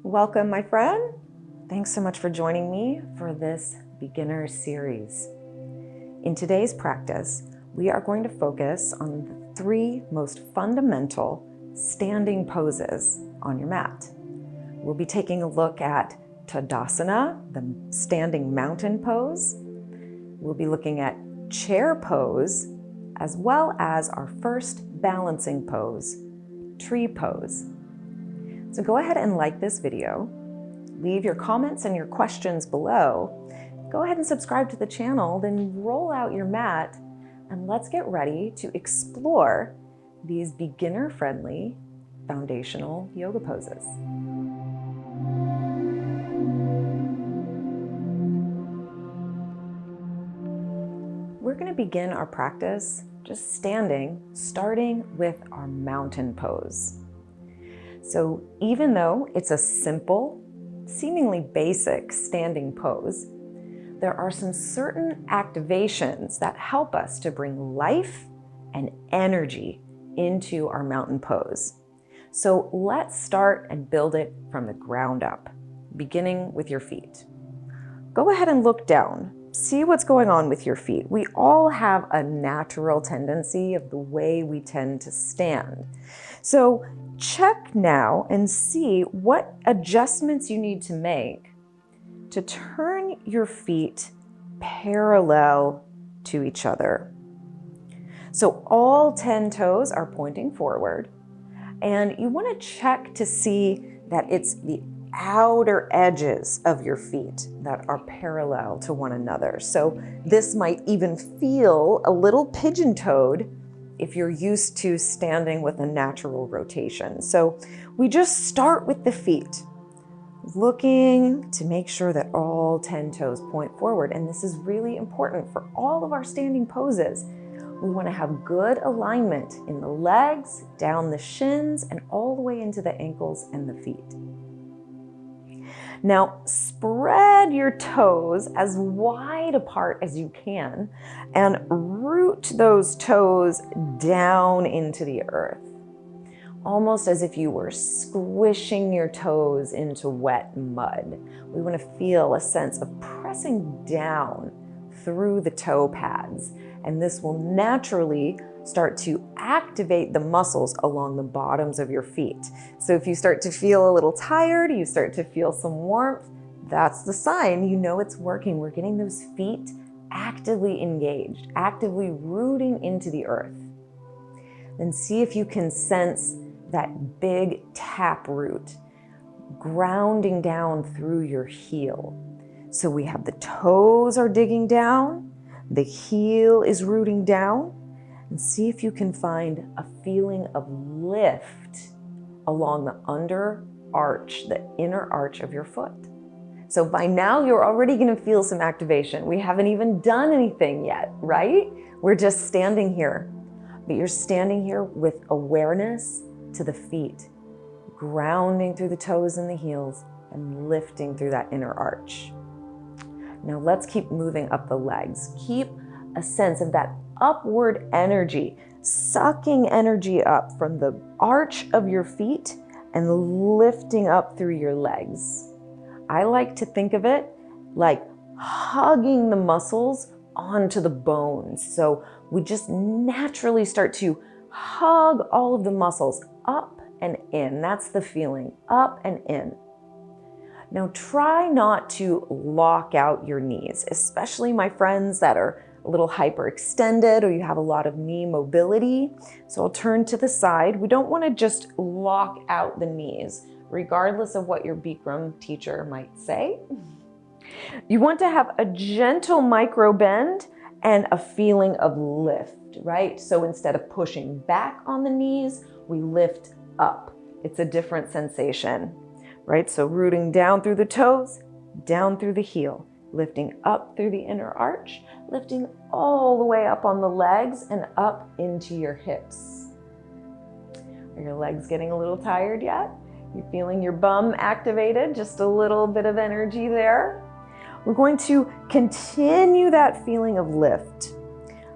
Welcome, my friend. Thanks so much for joining me for this beginner series. In today's practice, we are going to focus on the 3 most fundamental standing poses on your mat. We'll be taking a look at Tadasana, the standing mountain pose. We'll be looking at chair pose, as well as our first balancing pose, tree pose. So go ahead and like this video, leave your comments and your questions below, go ahead and subscribe to the channel, then roll out your mat, and let's get ready to explore these beginner-friendly foundational yoga poses. We're going to begin our practice just standing, starting with our mountain pose. So even though it's a simple, seemingly basic standing pose, there are some certain activations that help us to bring life and energy into our mountain pose. So let's start and build it from the ground up, beginning with your feet. Go ahead and look down. See what's going on with your feet. We all have a natural tendency of the way we tend to stand. So check now and see what adjustments you need to make to turn your feet parallel to each other. So all 10 toes are pointing forward, and you want to check to see that it's the outer edges of your feet that are parallel to one another. So this might even feel a little pigeon-toed if you're used to standing with a natural rotation. So we just start with the feet, looking to make sure that all 10 toes point forward. And this is really important for all of our standing poses. We want to have good alignment in the legs, down the shins, and all the way into the ankles and the feet. Now, spread your toes as wide apart as you can and root those toes down into the earth, almost as if you were squishing your toes into wet mud. We want to feel a sense of pressing down through the toe pads, and this will naturally start to activate the muscles along the bottoms of your feet. So if you start to feel a little tired, you start to feel some warmth, that's the sign you know it's working. We're getting those feet actively engaged, actively rooting into the earth. Then see if you can sense that big tap root grounding down through your heel. So we have the toes are digging down, the heel is rooting down, and see if you can find a feeling of lift along the under arch, the inner arch of your foot. So by now you're already going to feel some activation. We haven't even done anything yet, right? We're just standing here, but you're standing here with awareness to the feet, grounding through the toes and the heels and lifting through that inner arch. Now let's keep moving up the legs. Keep a sense of that upward energy, sucking energy up from the arch of your feet and lifting up through your legs. I like to think of it like hugging the muscles onto the bones. So we just naturally start to hug all of the muscles up and in. That's the feeling, up and in. Now try not to lock out your knees, especially my friends that are a little hyperextended or you have a lot of knee mobility. So I'll turn to the side. We don't want to just lock out the knees, regardless of what your Bikram teacher might say. You want to have a gentle micro bend and a feeling of lift, right? So instead of pushing back on the knees, we lift up. It's a different sensation, right? So rooting down through the toes, down through the heel, lifting up through the inner arch, lifting all the way up on the legs and up into your hips. Are your legs getting a little tired yet? You feeling your bum activated? Just a little bit of energy there. We're going to continue that feeling of lift,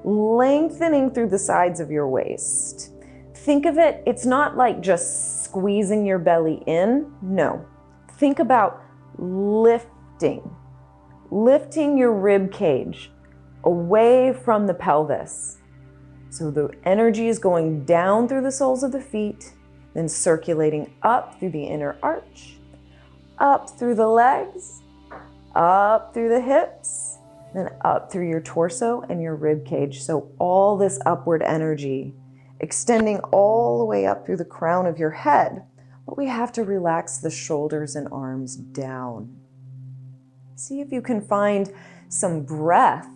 lengthening through the sides of your waist. Think of it, it's not like just squeezing your belly in. No. think about lifting your rib cage away from the pelvis. So the energy is going down through the soles of the feet, then circulating up through the inner arch, up through the legs, up through the hips, then up through your torso and your rib cage. So all this upward energy extending all the way up through the crown of your head, but we have to relax the shoulders and arms down. See if you can find some breath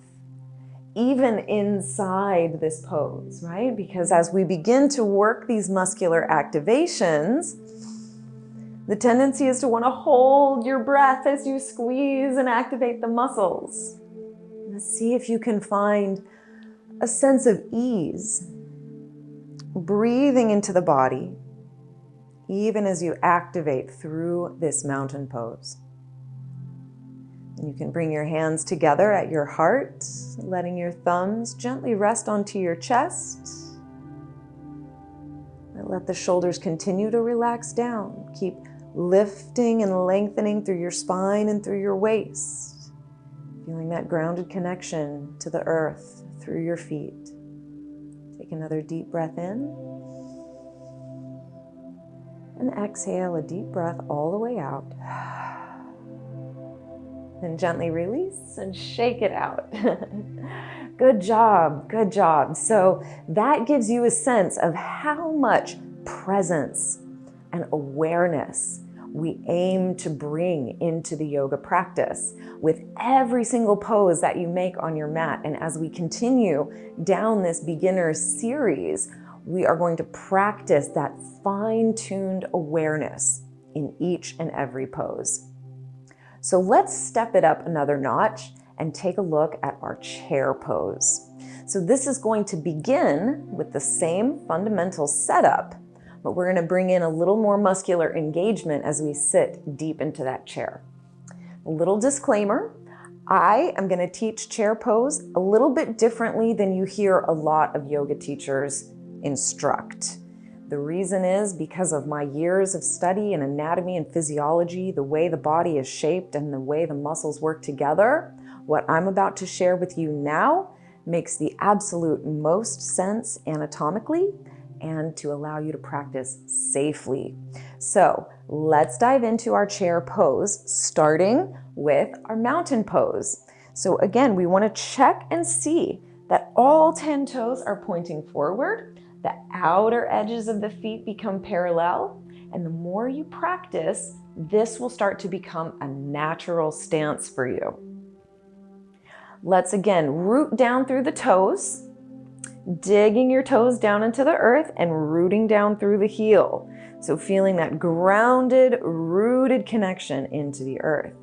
even inside this pose, right? Because as we begin to work these muscular activations, the tendency is to want to hold your breath as you squeeze and activate the muscles. Let's see if you can find a sense of ease, breathing into the body, even as you activate through this mountain pose. And you can bring your hands together at your heart, letting your thumbs gently rest onto your chest. And let the shoulders continue to relax down. Keep lifting and lengthening through your spine and through your waist. Feeling that grounded connection to the earth through your feet. Take another deep breath in. And exhale a deep breath all the way out. Then gently release and shake it out. Good job, good job. So that gives you a sense of how much presence and awareness we aim to bring into the yoga practice with every single pose that you make on your mat. And as we continue down this beginner series, we are going to practice that fine-tuned awareness in each and every pose. So let's step it up another notch and take a look at our chair pose. So this is going to begin with the same fundamental setup, but we're going to bring in a little more muscular engagement as we sit deep into that chair. A little disclaimer, I am going to teach chair pose a little bit differently than you hear a lot of yoga teachers instruct. The reason is because of my years of study in anatomy and physiology, the way the body is shaped and the way the muscles work together. What I'm about to share with you now makes the absolute most sense anatomically and to allow you to practice safely. So let's dive into our chair pose, starting with our mountain pose. So again, we want to check and see that all 10 toes are pointing forward. The outer edges of the feet become parallel, and the more you practice, this will start to become a natural stance for you. Let's again root down through the toes, digging your toes down into the earth and rooting down through the heel. So feeling that grounded, rooted connection into the earth.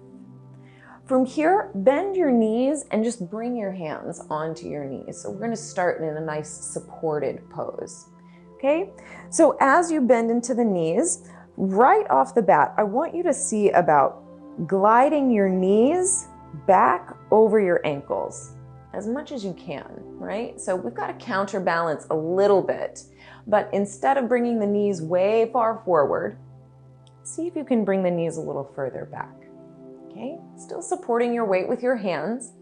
From here, bend your knees and just bring your hands onto your knees. So we're going to start in a nice supported pose. Okay, so as you bend into the knees, right off the bat, I want you to see about gliding your knees back over your ankles as much as you can, right? So we've got to counterbalance a little bit, but instead of bringing the knees way far forward, see if you can bring the knees a little further back. Okay, still supporting your weight with your hands.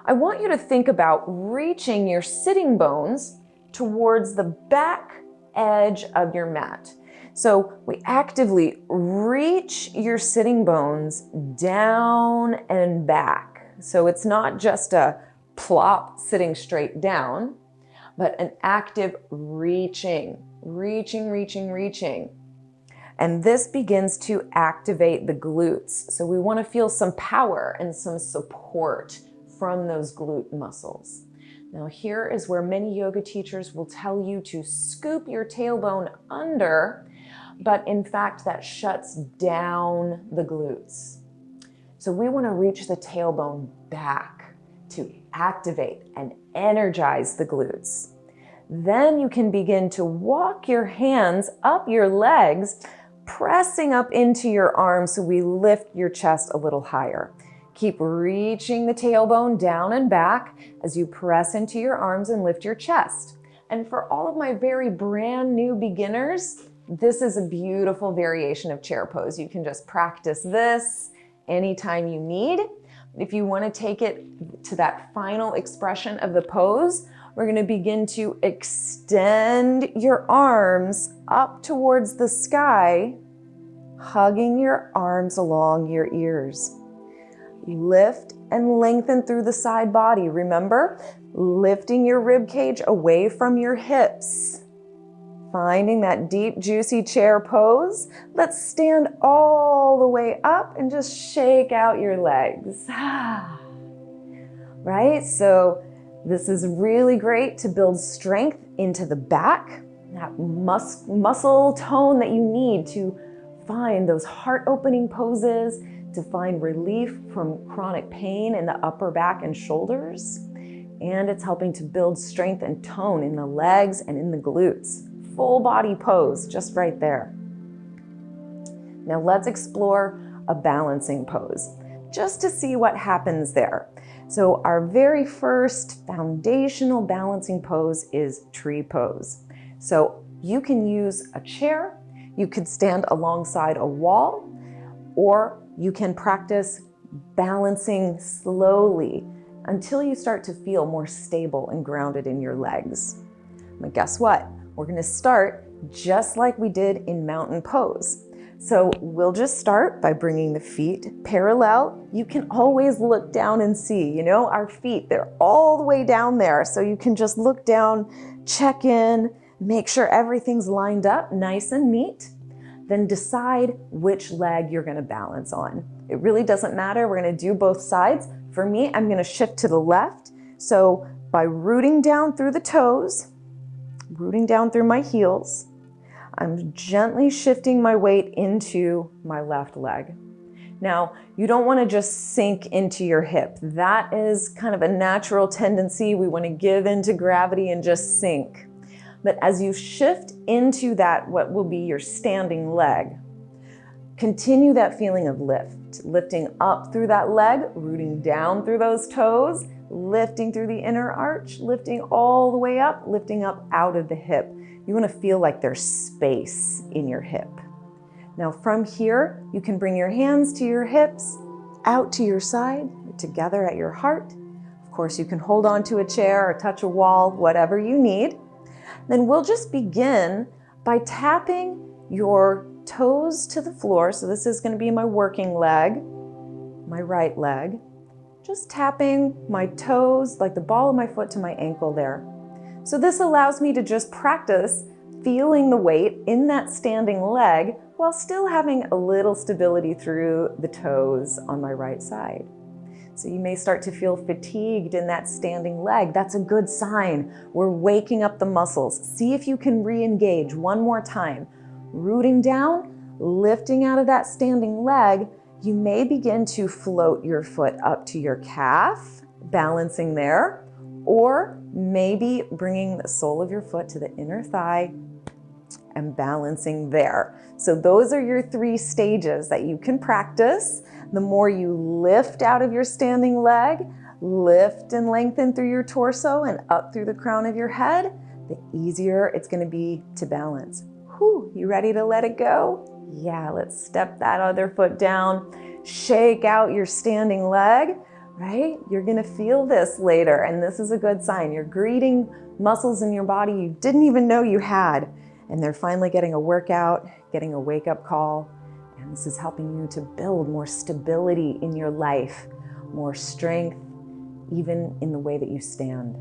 I want you to think about reaching your sitting bones towards the back edge of your mat. So we actively reach your sitting bones down and back. So it's not just a plop sitting straight down, but an active reaching. And this begins to activate the glutes. So we want to feel some power and some support from those glute muscles. Now here is where many yoga teachers will tell you to scoop your tailbone under, but in fact that shuts down the glutes. So we want to reach the tailbone back to activate and energize the glutes. Then you can begin to walk your hands up your legs, pressing up into your arms so we lift your chest a little higher. Keep reaching the tailbone down and back as you press into your arms and lift your chest. And for all of my very brand new beginners, This is a beautiful variation of chair pose. You can just practice this anytime you need. If you want to take it to that final expression of the pose, we're going to begin to extend your arms up towards the sky, hugging your arms along your ears. Lift and lengthen through the side body. Remember, lifting your rib cage away from your hips. Finding that deep, juicy chair pose. Let's stand all the way up and just shake out your legs. Right? So this is really great to build strength into the back, that muscle tone that you need to find those heart-opening poses, to find relief from chronic pain in the upper back and shoulders. And it's helping to build strength and tone in the legs and in the glutes. Full body pose just right there. Now let's explore a balancing pose just to see what happens there. So our very first foundational balancing pose is tree pose. So you can use a chair, you could stand alongside a wall, or you can practice balancing slowly until you start to feel more stable and grounded in your legs. But guess what? We're going to start just like we did in mountain pose. So we'll just start by bringing the feet parallel. You can always look down and see, our feet, they're all the way down there. So you can just look down, check in, make sure everything's lined up nice and neat. Then decide which leg you're going to balance on. It really doesn't matter. We're going to do both sides. For me, I'm going to shift to the left. So by rooting down through the toes, rooting down through my heels, I'm gently shifting my weight into my left leg. Now, you don't want to just sink into your hip. That is kind of a natural tendency. We want to give into gravity and just sink. But as you shift into that, what will be your standing leg, continue that feeling of lift, lifting up through that leg, rooting down through those toes, lifting through the inner arch, lifting all the way up, lifting up out of the hip. You want to feel like there's space in your hip. Now from here, you can bring your hands to your hips, out to your side, together at your heart. Of course, you can hold on to a chair or touch a wall, whatever you need. Then we'll just begin by tapping your toes to the floor. So this is going to be my working leg, my right leg. Just tapping my toes, like the ball of my foot, to my ankle there. So this allows me to just practice feeling the weight in that standing leg while still having a little stability through the toes on my right side. So you may start to feel fatigued in that standing leg. That's a good sign. We're waking up the muscles. See if you can re-engage one more time. Rooting down, lifting out of that standing leg. You may begin to float your foot up to your calf, balancing there, or maybe bringing the sole of your foot to the inner thigh and balancing there. So those are your 3 stages that you can practice. The more you lift out of your standing leg, lift and lengthen through your torso and up through the crown of your head, the easier it's going to be to balance. Whew, you ready to let it go? Yeah, let's step that other foot down, shake out your standing leg, right? You're going to feel this later, and this is a good sign. You're greeting muscles in your body you didn't even know you had, and they're finally getting a workout, getting a wake-up call, and this is helping you to build more stability in your life, more strength, even in the way that you stand.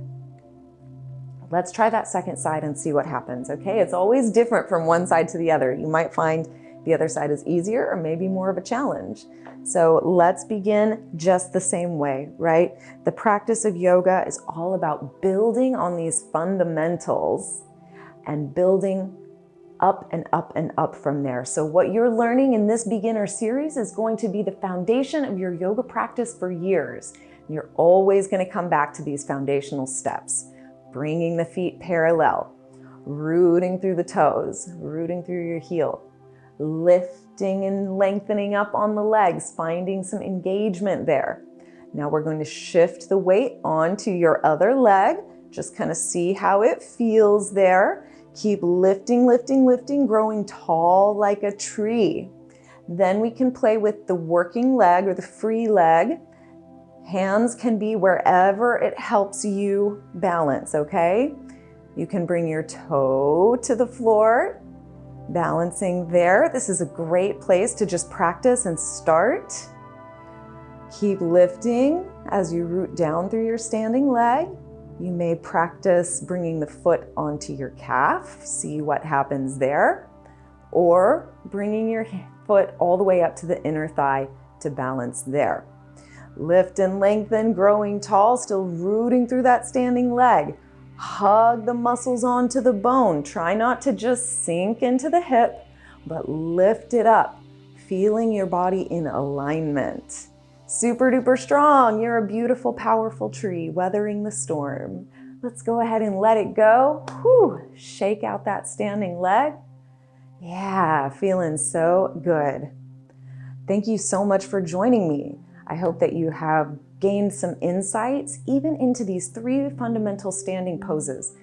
Let's try that second side and see what happens, okay? It's always different from one side to the other. You might find the other side is easier or maybe more of a challenge. So let's begin just the same way, right? The practice of yoga is all about building on these fundamentals and building up and up and up from there. So what you're learning in this beginner series is going to be the foundation of your yoga practice for years. You're always going to come back to these foundational steps, bringing the feet parallel, rooting through the toes, rooting through your heel, lifting and lengthening up on the legs, finding some engagement there. Now we're going to shift the weight onto your other leg. Just kind of see how it feels there. Keep lifting, lifting, lifting, growing tall like a tree. Then we can play with the working leg or the free leg. Hands can be wherever it helps you balance, okay? You can bring your toe to the floor, balancing there. This is a great place to just practice and start. Keep lifting as you root down through your standing leg. You may practice bringing the foot onto your calf, see what happens there, or bringing your foot all the way up to the inner thigh to balance there. Lift and lengthen, growing tall, still rooting through that standing leg. Hug the muscles onto the bone. Try not to just sink into the hip, but lift it up, feeling your body in alignment. Super duper strong. You're a beautiful, powerful tree weathering the storm. Let's go ahead and let it go. Whew. Shake out that standing leg. Yeah, feeling so good. Thank you so much for joining me. I hope that you have gained some insights even into these 3 fundamental standing poses.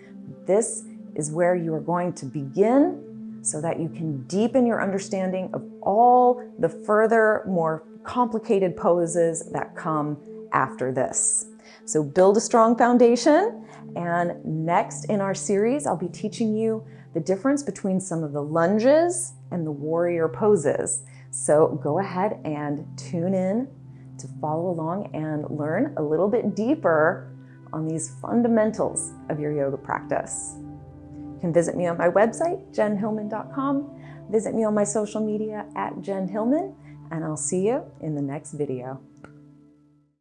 This is where you are going to begin so that you can deepen your understanding of all the further, more complicated poses that come after this. So build a strong foundation, and next in our series, I'll be teaching you the difference between some of the lunges and the warrior poses. So go ahead and tune in to follow along and learn a little bit deeper on these fundamentals of your yoga practice. You can visit me on my website, jenhilman.com. Visit me on my social media @jenhilman, and I'll see you in the next video.